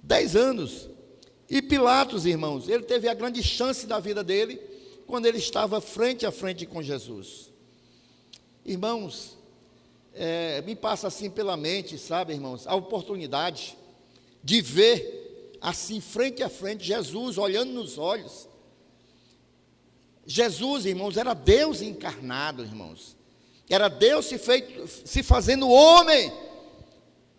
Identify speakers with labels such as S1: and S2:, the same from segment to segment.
S1: 10 anos. E Pilatos, irmãos, ele teve a grande chance da vida dele quando ele estava frente a frente com Jesus. Irmãos, me passa assim pela mente, sabe, irmãos, a oportunidade de ver assim frente a frente Jesus olhando nos olhos. Jesus, irmãos, era Deus encarnado, irmãos. Era Deus se fazendo homem.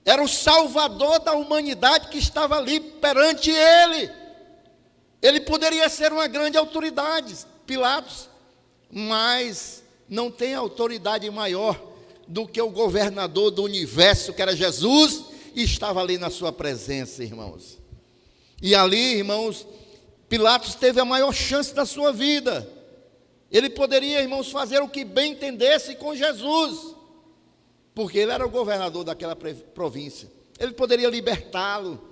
S1: Era o Salvador da humanidade que estava ali perante ele. Ele poderia ser uma grande autoridade, Pilatos, mas não tem autoridade maior do que o governador do universo, que era Jesus, e estava ali na sua presença, irmãos. E ali, irmãos, Pilatos teve a maior chance da sua vida. Ele poderia, irmãos, fazer o que bem entendesse com Jesus, porque ele era o governador daquela província. Ele poderia libertá-lo,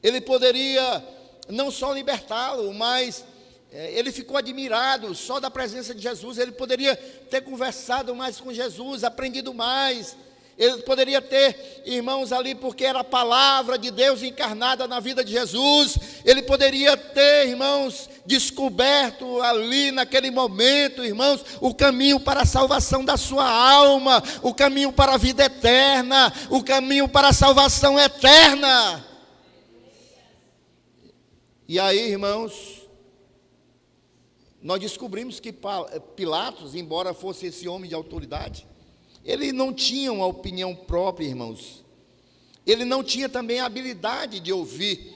S1: ele poderia não só libertá-lo, mas ele ficou admirado só da presença de Jesus. Ele poderia ter conversado mais com Jesus, aprendido mais. Ele poderia ter, irmãos, ali, porque era a palavra de Deus encarnada na vida de Jesus. Ele poderia ter, irmãos, descoberto ali naquele momento, irmãos, o caminho para a salvação da sua alma, o caminho para a vida eterna, o caminho para a salvação eterna. E aí, irmãos, nós descobrimos que Pilatos, embora fosse esse homem de autoridade, ele não tinha uma opinião própria, irmãos. Ele não tinha também a habilidade de ouvir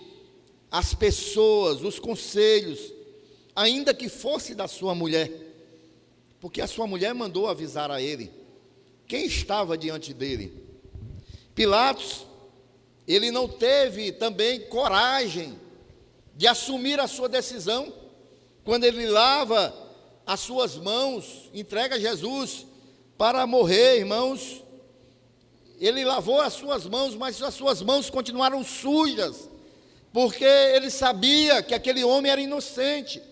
S1: as pessoas, os conselhos, ainda que fosse da sua mulher, porque a sua mulher mandou avisar a ele quem estava diante dele. Pilatos, ele não teve também coragem de assumir a sua decisão, quando ele lava as suas mãos, entrega Jesus para morrer, irmãos. Ele lavou as suas mãos, mas as suas mãos continuaram sujas, porque ele sabia que aquele homem era inocente.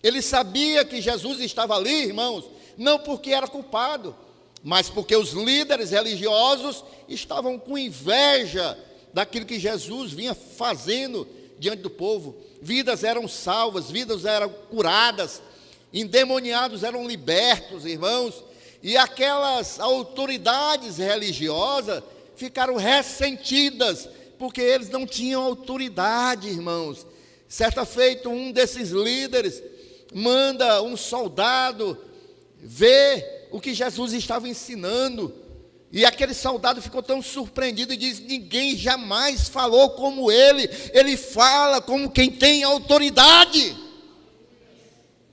S1: Ele sabia que Jesus estava ali, irmãos, não porque era culpado, mas porque os líderes religiosos estavam com inveja daquilo que Jesus vinha fazendo diante do povo. Vidas eram salvas, vidas eram curadas, endemoniados eram libertos, irmãos. E aquelas autoridades religiosas ficaram ressentidas, porque eles não tinham autoridade, irmãos. Certa feita, um desses líderes manda um soldado ver o que Jesus estava ensinando. E aquele soldado ficou tão surpreendido e diz: ninguém jamais falou como ele. Ele fala como quem tem autoridade.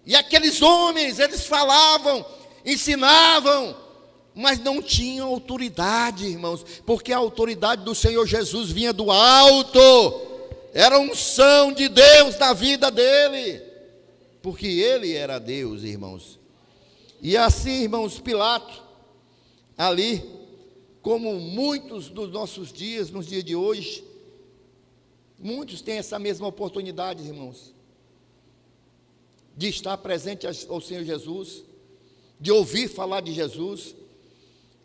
S1: E aqueles homens, eles falavam, ensinavam, mas não tinham autoridade, irmãos, porque a autoridade do Senhor Jesus vinha do alto. Era a unção de Deus na vida dele, porque ele era Deus, irmãos. E assim, irmãos, Pilatos, ali, como muitos dos nossos dias, nos dias de hoje, muitos têm essa mesma oportunidade, irmãos, de estar presente ao Senhor Jesus, de ouvir falar de Jesus.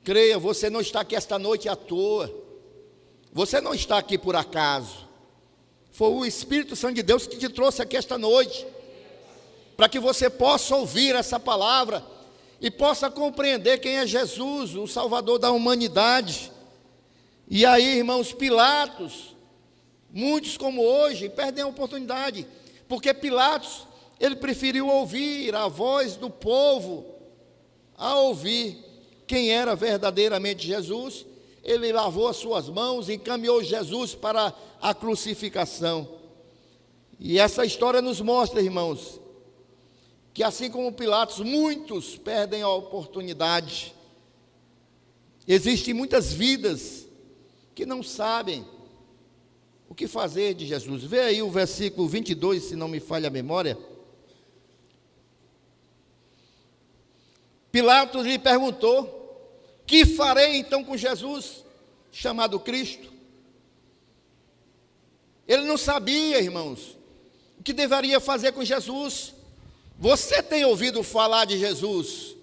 S1: Creia, você não está aqui esta noite à toa, você não está aqui por acaso. Foi o Espírito Santo de Deus que te trouxe aqui esta noite, para que você possa ouvir essa palavra e possa compreender quem é Jesus, o Salvador da humanidade. E aí, irmãos, Pilatos, muitos como hoje, perdem a oportunidade, porque Pilatos, ele preferiu ouvir a voz do povo, a ouvir quem era verdadeiramente Jesus. Ele lavou as suas mãos e encaminhou Jesus para a crucificação. E essa história nos mostra, irmãos, que assim como Pilatos, muitos perdem a oportunidade. Existem muitas vidas que não sabem o que fazer de Jesus. Vê aí o versículo 22, se não me falha a memória. Pilatos lhe perguntou: que farei então com Jesus, chamado Cristo? Ele não sabia, irmãos, o que deveria fazer com Jesus. Você tem ouvido falar de Jesus?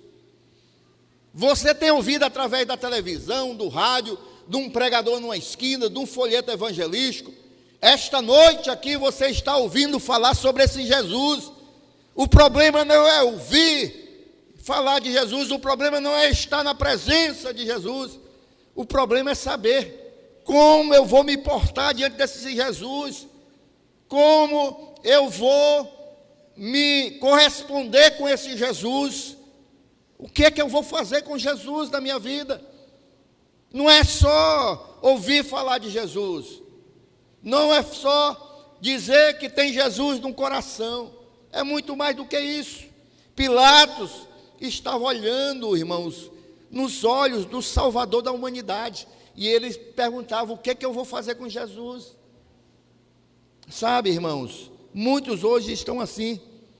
S1: Você tem ouvido através da televisão, do rádio, de um pregador numa esquina, de um folheto evangelístico, Esta noite aqui você está ouvindo falar sobre esse Jesus. O problema não é ouvir falar de Jesus, o problema não é estar na presença de Jesus. O problema é saber como eu vou me portar diante desse Jesus, como eu vou me corresponder com esse Jesus, o que é que eu vou fazer com Jesus na minha vida. Não é só ouvir falar de Jesus, não é só dizer que tem Jesus no coração, é muito mais do que isso. Pilatos estava olhando, irmãos, nos olhos do Salvador da humanidade, e ele perguntava: o que é que eu vou fazer com Jesus? Sabe, irmãos, muitos hoje estão assim,